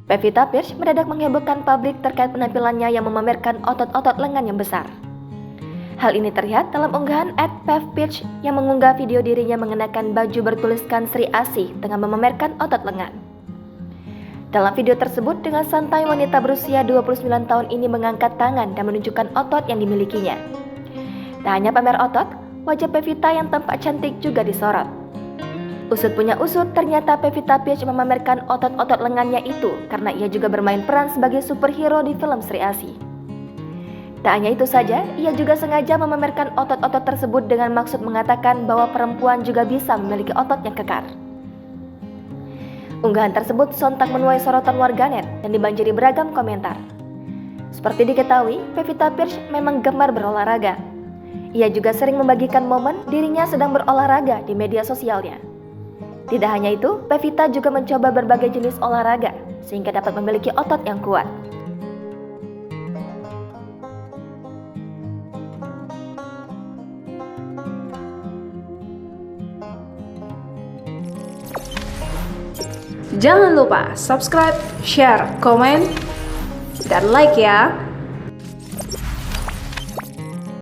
Pevita Pearce mendadak menghebohkan publik terkait penampilannya yang memamerkan otot-otot lengan yang besar. Hal ini terlihat dalam unggahan @pevpearce yang mengunggah video dirinya mengenakan baju bertuliskan Sri Asih dengan memamerkan otot lengan. Dalam video tersebut, dengan santai wanita berusia 29 tahun ini mengangkat tangan dan menunjukkan otot yang dimilikinya. Tak hanya pamer otot, wajah Pevita yang tampak cantik juga disorot. Usut punya usut, ternyata Pevita Pearce memamerkan otot-otot lengannya itu karena ia juga bermain peran sebagai superhero di film Sri Asih. Tak hanya itu saja, ia juga sengaja memamerkan otot-otot tersebut dengan maksud mengatakan bahwa perempuan juga bisa memiliki otot yang kekar. Unggahan tersebut sontak menuai sorotan warganet dan dibanjiri beragam komentar. Seperti diketahui, Pevita Pearce memang gemar berolahraga. Ia juga sering membagikan momen dirinya sedang berolahraga di media sosialnya. Tidak hanya itu, Pevita juga mencoba berbagai jenis olahraga sehingga dapat memiliki otot yang kuat. Jangan lupa subscribe, share, komen, dan like ya.